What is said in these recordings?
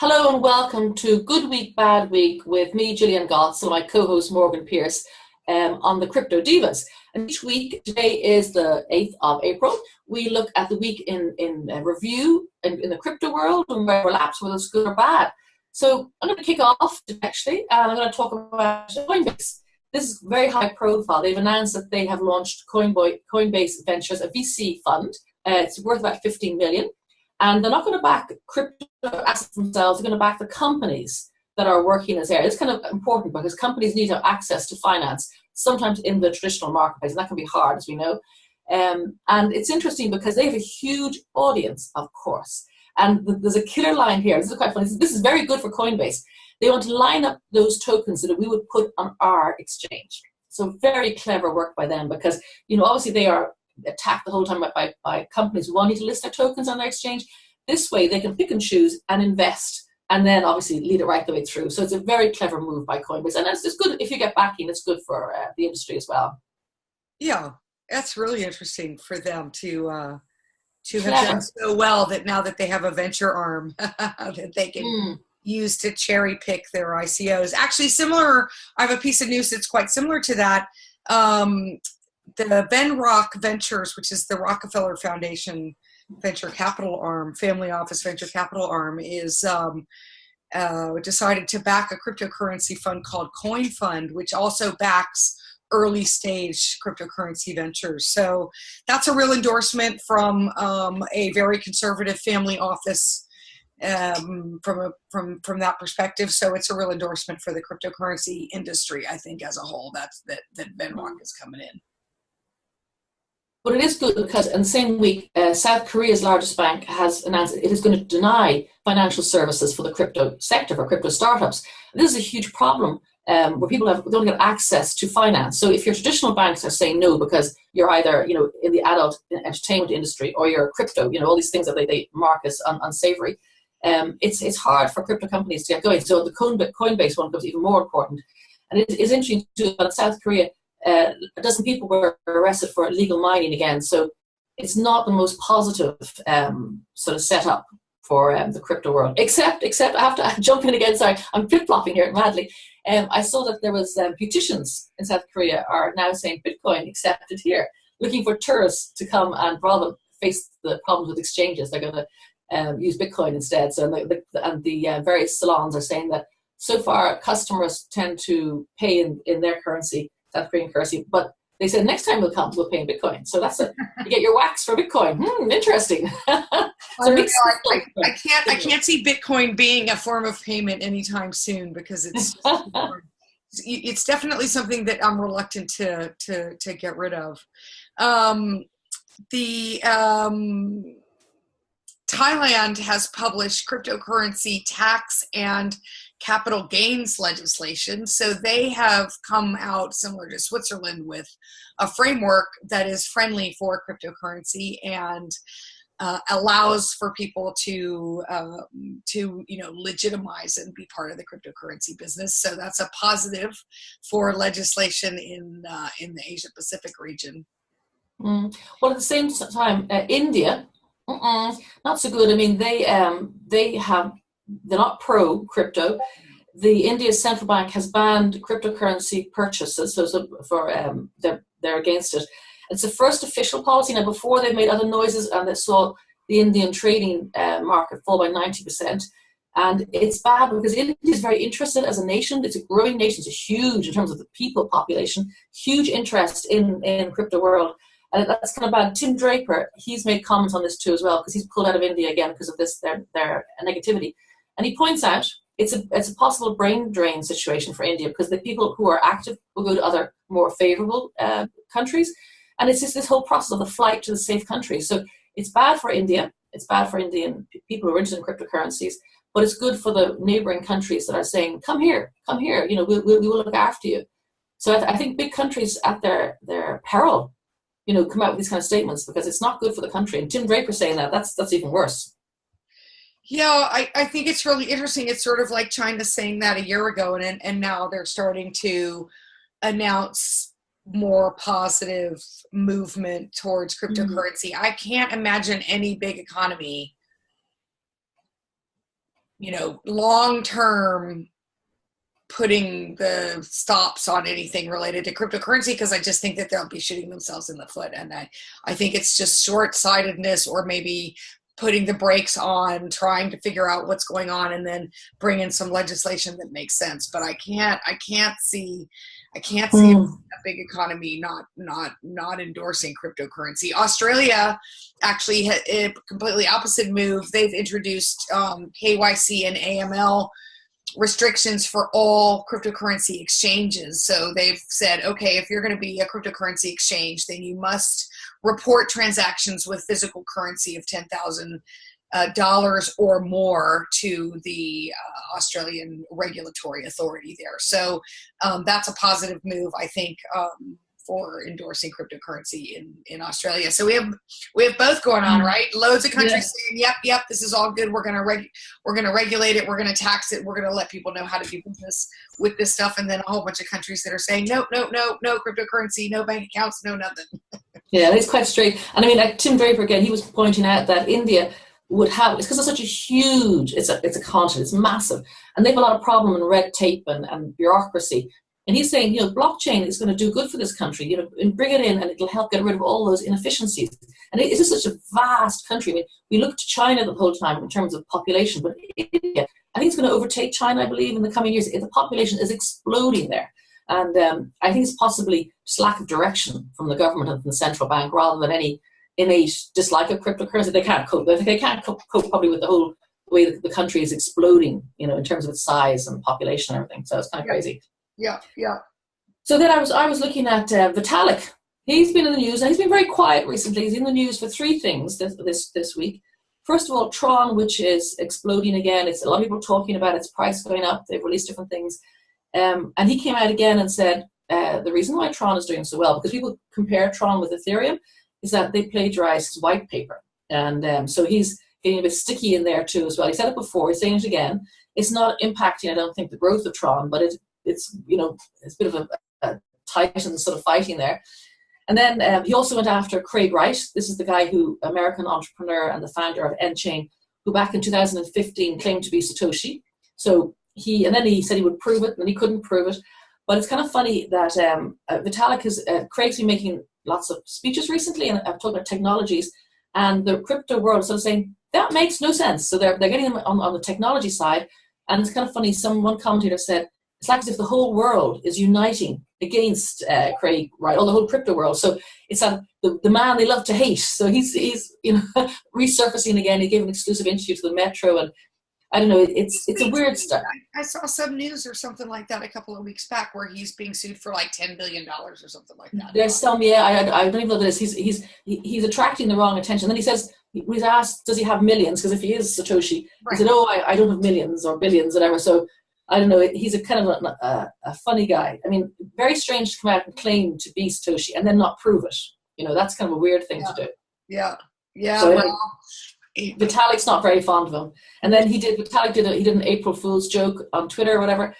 Hello and welcome to Good Week, Bad Week with me, Gillian Gotts, and my co-host Morgan Pierce on the Crypto Divas. And each week, today is the 8th of April, we look at the week in review in the crypto world and where it overlaps, whether it's good or bad. So I'm going to kick off actually, and I'm going to talk about Coinbase. This is very high profile. They've announced that they have launched Coinbase Ventures, a VC fund. It's worth about 15 million. And they're not going to back crypto assets themselves, they're going to back the companies that are working in this area. It's kind of important because companies need to have access to finance, sometimes in the traditional marketplace, and that can be hard, as we know. And it's interesting because they have a huge audience, of course. And there's a killer line here. This is quite funny. This is very good for Coinbase. They want to line up those tokens that we would put on our exchange. So very clever work by them because, obviously they are attacked the whole time by companies wanting to list their tokens on their exchange. This way they can pick and choose and invest and then obviously lead it right the way through. So it's a very clever move by Coinbase, and it's good if you get backing. It's good for the industry as well. Yeah, that's really interesting for them to have done so well that now that they have a venture arm that they can use to cherry pick their ICOs. Actually, similar. I have a piece of news that's quite similar to that. The Venrock Ventures, which is the Rockefeller Foundation venture capital arm, family office venture capital arm, is decided to back a cryptocurrency fund called Coin Fund, which also backs early stage cryptocurrency ventures. So that's a real endorsement from a very conservative family office from that perspective. So it's a real endorsement for the cryptocurrency industry, I think, as a whole. That Venrock is coming in. But it is good because in the same week, South Korea's largest bank has announced it is going to deny financial services for the crypto sector, for crypto startups. This is a huge problem where people don't get access to finance. So if your traditional banks are saying no because you're either in the adult entertainment industry or you're crypto, all these things that they mark as unsavory, it's hard for crypto companies to get going. So the Coinbase one becomes even more important. And it is interesting too that South Korea, a dozen people were arrested for illegal mining again. So it's not the most positive sort of setup for the crypto world. Except I have to jump in again. Sorry, I'm flip-flopping here madly. I saw that there was beauticians in South Korea are now saying Bitcoin accepted here, looking for tourists to come and rather than face the problems with exchanges, they're going to use Bitcoin instead. So the various salons are saying that so far customers tend to pay in their currency, South Korean currency, but they said next time we'll pay in Bitcoin. So that's it. You get your wax for Bitcoin. Interesting. So I can't see Bitcoin being a form of payment anytime soon because it's definitely something that I'm reluctant to get rid of. Thailand has published cryptocurrency tax and capital gains legislation. So they have come out, similar to Switzerland, with a framework that is friendly for cryptocurrency and allows for people to legitimize and be part of the cryptocurrency business. So that's a positive for legislation in the Asia Pacific region. Well, at the same time, India, not so good. I mean, they're not pro crypto. The India's central bank has banned cryptocurrency purchases, they're against it. It's the first official policy. Now, before they've made other noises, and they saw the Indian trading market fall by 90%. And it's bad because India is very interested as a nation. It's a growing nation. It's huge in terms of the people population, huge interest in the crypto world. And that's kind of bad. Tim Draper, he's made comments on this too as well because he's pulled out of India again because of this, their negativity. And he points out it's a possible brain drain situation for India because the people who are active will go to other more favorable countries. And it's just this whole process of the flight to the safe countries. So it's bad for India. It's bad for Indian people who are interested in cryptocurrencies. But it's good for the neighboring countries that are saying, come here, we will look after you. So I think big countries at their peril, come out with these kind of statements because it's not good for the country. And Tim Draper saying that's even worse. Yeah, I think it's really interesting. It's sort of like China saying that a year ago, and now they're starting to announce more positive movement towards cryptocurrency. I can't imagine any big economy long-term putting the stops on anything related to cryptocurrency, because I just think that they'll be shooting themselves in the foot. And I think it's just short-sightedness, or maybe putting the brakes on, trying to figure out what's going on, and then bring in some legislation that makes sense. But I can't see a big economy not endorsing cryptocurrency. Australia actually had a completely opposite move. They've introduced KYC and AML restrictions for all cryptocurrency exchanges. So they've said, okay, if you're going to be a cryptocurrency exchange, then you must report transactions with physical currency of $10,000 or more to the Australian regulatory authority there. So that's a positive move, I think, for endorsing cryptocurrency in Australia. So we have both going on, right? Loads of countries saying, yep, this is all good. We're gonna regulate it. We're gonna tax it. We're gonna let people know how to do business with this stuff. And then a whole bunch of countries that are saying, no cryptocurrency, no bank accounts, no nothing. Yeah, it's quite straight. And I mean, like Tim Draper again, he was pointing out that India would have, it's because it's such a huge, it's a continent, it's massive, and they have a lot of problem in red tape and bureaucracy. And he's saying, blockchain is going to do good for this country, and bring it in, and it'll help get rid of all those inefficiencies. And it is such a vast country. I mean, we look to China the whole time in terms of population, but India, I think it's going to overtake China, I believe, in the coming years. The population is exploding there. And I think it's possibly just lack of direction from the government and from the central bank, rather than any innate dislike of cryptocurrency. They can't cope. They can't cope probably with the whole way that the country is exploding, in terms of its size and population and everything. So it's kind of crazy. Yeah. So then I was looking at Vitalik. He's been in the news, and he's been very quiet recently. He's in the news for three things this week. First of all, Tron, which is exploding again. It's a lot of people talking about its price going up. They've released different things. And he came out again and said the reason why Tron is doing so well, because people compare Tron with Ethereum, is that they plagiarized his white paper. And so he's getting a bit sticky in there too as well. He said it before, he's saying it again. It's not impacting, I don't think, the growth of Tron, but it's it's a bit of a titan sort of fighting there. And then he also went after Craig Wright. This is the guy American entrepreneur and the founder of N-Chain, who back in 2015 claimed to be Satoshi. So he said he would prove it, and he couldn't prove it. But it's kind of funny that Vitalik Craig's been making lots of speeches recently, and I've talked about technologies, and the crypto world is sort of saying that makes no sense. So they're getting them on the technology side, and it's kind of funny. One commentator said it's like as if the whole world is uniting against Craig Wright, or the whole crypto world. So it's the man they love to hate. So he's resurfacing again. He gave an exclusive interview to the Metro, and I don't know. It's a weird stuff. I saw some news or something like that a couple of weeks back where he's being sued for like $10 billion or something like that. There's some, I don't even know what it is. He's attracting the wrong attention. Then he says, he's asked, does he have millions? Because if he is Satoshi, right. He said, I don't have millions or billions, whatever. So I don't know. He's a kind of a funny guy. I mean, very strange to come out and claim to be Satoshi and then not prove it. That's kind of a weird thing to do. Yeah. So, Vitalik's not very fond of him, and then Vitalik did an April Fool's joke on Twitter or whatever,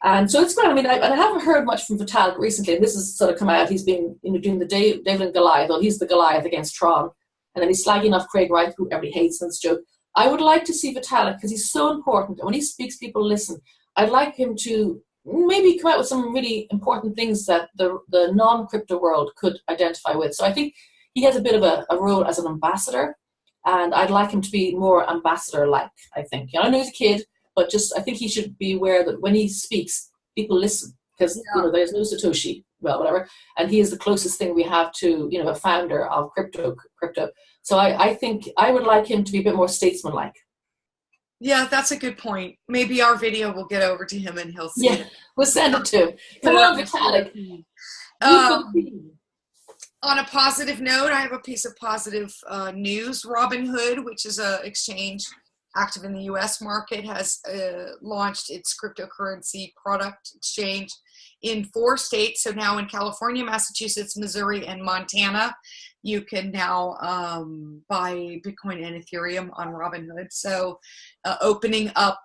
and so it's great. I mean, I haven't heard much from Vitalik recently, and this has sort of come out. He's been doing the David and Goliath. Well, he's the Goliath against Tron, and then he's slagging off Craig Wright, who everybody hates in this joke. I would like to see Vitalik, because he's so important, and when he speaks, people listen. I'd like him to maybe come out with some really important things that the non-crypto world could identify with. So I think he has a bit of a role as an ambassador. And I'd like him to be more ambassador-like, I think. I know he's a kid, but I think he should be aware that when he speaks, people listen. Because, there's no Satoshi, well, whatever. And he is the closest thing we have to, a founder of crypto. So I think I would like him to be a bit more statesman-like. Yeah, that's a good point. Maybe our video will get over to him and he'll see it. We'll send it to him. Come on, Vitalik. On a positive note, I have a piece of positive news. Robinhood, which is an exchange active in the U.S. market, has launched its cryptocurrency product exchange in 4 states. So now in California, Massachusetts, Missouri, and Montana, you can now buy Bitcoin and Ethereum on Robinhood. So opening up,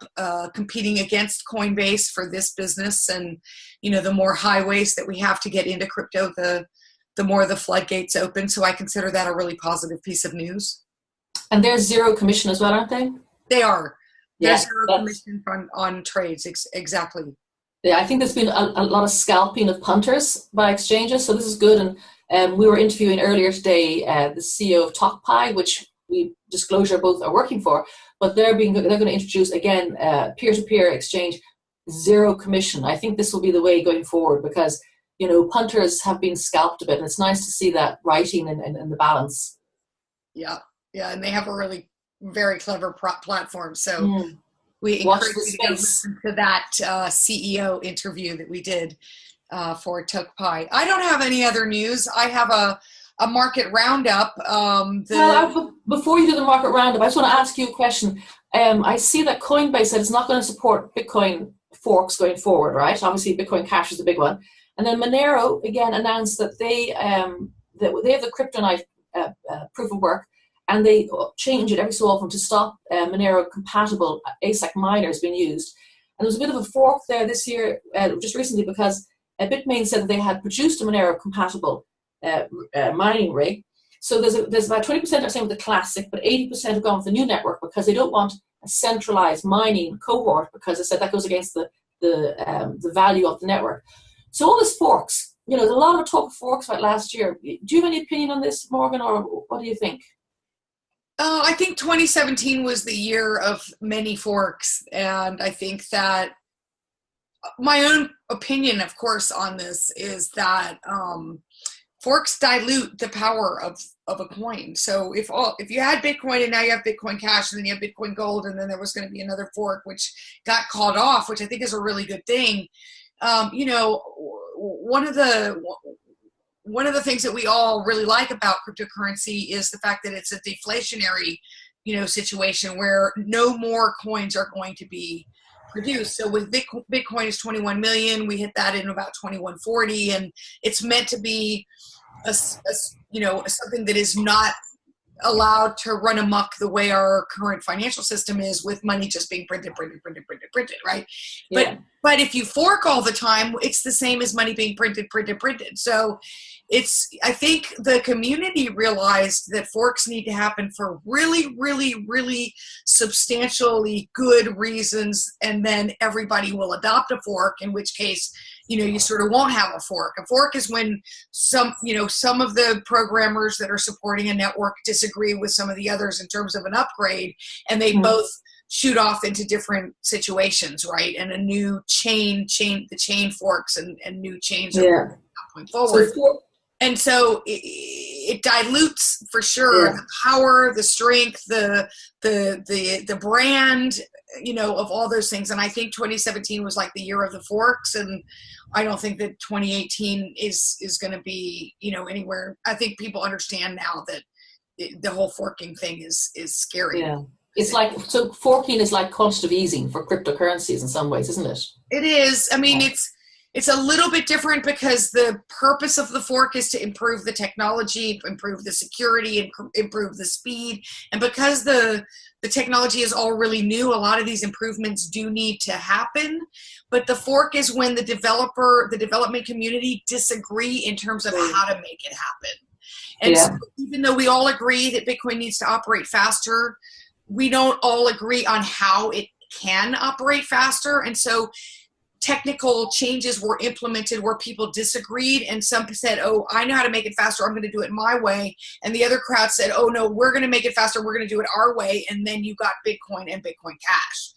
competing against Coinbase for this business. And, the more highways that we have to get into crypto, the more the floodgates open. So I consider that a really positive piece of news. And there's zero commission as well, aren't they? They are. There's Yeah, zero commission on trades. Exactly. yeah, I think there's been a lot of scalping of punters by exchanges, so this is good. And we were interviewing earlier today the CEO of TalkPi, which we disclosure both are working for, but they're going to introduce again peer-to-peer exchange, zero commission. I think this will be the way going forward because punters have been scalped a bit, and it's nice to see that writing and the balance. Yeah, and they have a really very clever platform. So we encourage you to go listen to that CEO interview that we did for TalkPi. I don't have any other news. I have a market roundup. Before you do the market roundup, I just want to ask you a question. I see that Coinbase said it's not going to support Bitcoin forks going forward, right? Obviously, Bitcoin Cash is a big one. And then Monero, again, announced that they have the Kryptonite proof of work, and they change it every so often to stop Monero-compatible ASIC miners being used. And there was a bit of a fork there this year, just recently, because Bitmain said that they had produced a Monero-compatible mining rig. So there's about 20% are saying with the classic, but 80% have gone with the new network because they don't want a centralized mining cohort because they said that goes against the value of the network. So all this forks, there's a lot of talk of forks about last year. Do you have any opinion on this, Morgan, or what do you think? I think 2017 was the year of many forks, and I think that my own opinion, of course, on this is that forks dilute the power of a coin. So if you had Bitcoin and now you have Bitcoin Cash and then you have Bitcoin Gold and then there was going to be another fork which got called off, which I think is a really good thing. One of the things that we all really like about cryptocurrency is the fact that it's a deflationary, situation where no more coins are going to be produced. So with Bitcoin is 21 million, we hit that in about 2140, and it's meant to be something that is not allowed to run amok the way our current financial system is, with money just being printed, right? Yeah. But if you fork all the time, it's the same as money being printed. So I think the community realized that forks need to happen for really, really, really substantially good reasons, and then everybody will adopt a fork, in which case, you sort of won't have a fork. A fork is when some of the programmers that are supporting a network disagree with some of the others in terms of an upgrade, and they both shoot off into different situations, right? And a new chain forks and new chains are going forward. And so it dilutes for sure the power, the strength, the brand, of all those things. And I think 2017 was like the year of the forks, and I don't think that 2018 is going to be, anywhere. I think people understand now that the whole forking thing is scary. Yeah. It's so forking is like quantitative easing for cryptocurrencies in some ways, isn't it? It is. I mean, it's a little bit different because the purpose of the fork is to improve the technology, improve the security, and improve the speed. And because the technology is all really new, a lot of these improvements do need to happen. But the fork is when the development community disagree in terms of how to make it happen. And so even though we all agree that Bitcoin needs to operate faster, we don't all agree on how it can operate faster. And so technical changes were implemented where people disagreed, and some said, oh, I know how to make it faster, I'm going to do it my way. And the other crowd said, oh, no, we're going to make it faster, we're going to do it our way. And then you got Bitcoin and Bitcoin Cash.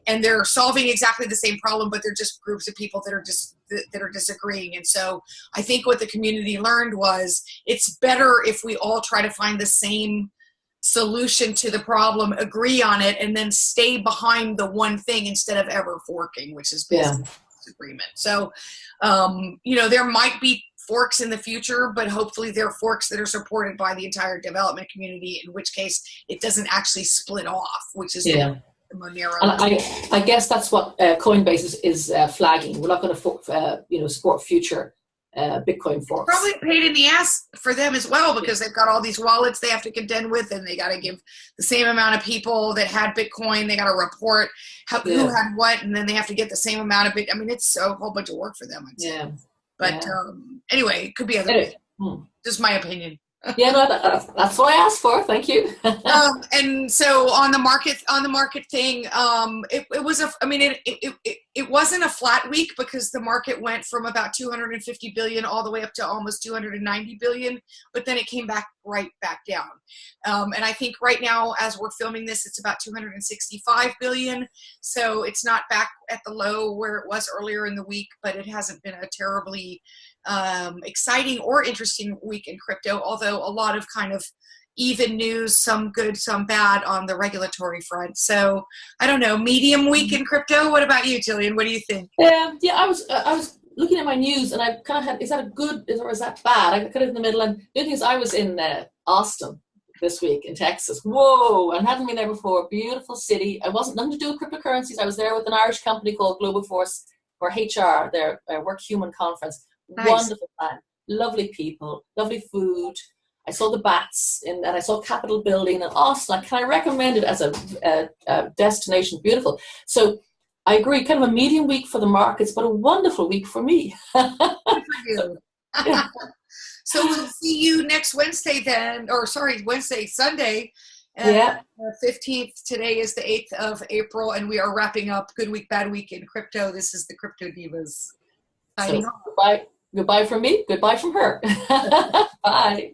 And they're solving exactly the same problem, but they're just groups of people that are disagreeing. And so I think what the community learned was it's better if we all try to find the same solution to the problem, agree on it, and then stay behind the one thing instead of ever forking, which is business agreement. So, there might be forks in the future, but hopefully they're forks that are supported by the entire development community, in which case it doesn't actually split off, which is the Monero. And I guess that's what Coinbase is flagging. We're not going to support future Bitcoin forks. Probably paid in the ass for them as well, because they've got all these wallets they have to contend with, and they got to give the same amount of people that had Bitcoin, they got to report who had what, and then they have to get the same amount of Bitcoin. I mean, it's a whole bunch of work for them. But anyway, it could be other ways. Just my opinion. Yeah, no, that's what I asked for. Thank you. And so on the market thing, it was it wasn't a flat week because the market went from about 250 billion all the way up to almost 290 billion, but then it came right back down. And I think right now, as we're filming this, it's about 265 billion. So it's not back at the low where it was earlier in the week, but it hasn't been a terribly exciting or interesting week in crypto, although a lot of kind of even news, some good, some bad on the regulatory front. So I don't know, medium week in crypto. What about you, Jillian? What do you think? Yeah, I was looking at my news, and I kind of had, is that a good or is that bad? I cut it in the middle. And the thing is, I was in Austin this week in Texas. Whoa, and hadn't been there before. Beautiful city. I wasn't nothing to do with cryptocurrencies. I was there with an Irish company called Global Force for HR, their Work Human Conference. Nice. Wonderful time, lovely people, lovely food. I saw the bats, and I saw Capitol Building in Austin. I recommend it as a destination. Beautiful. So I agree, kind of a medium week for the markets, but a wonderful week for me. Good for you. Yeah. So we'll see you next Wednesday then, or sorry, Sunday. Yeah. 15th. Today is the 8th of April, and we are wrapping up Good Week, Bad Week in crypto. This is the Crypto Divas. So, goodbye from me. Goodbye from her. Bye.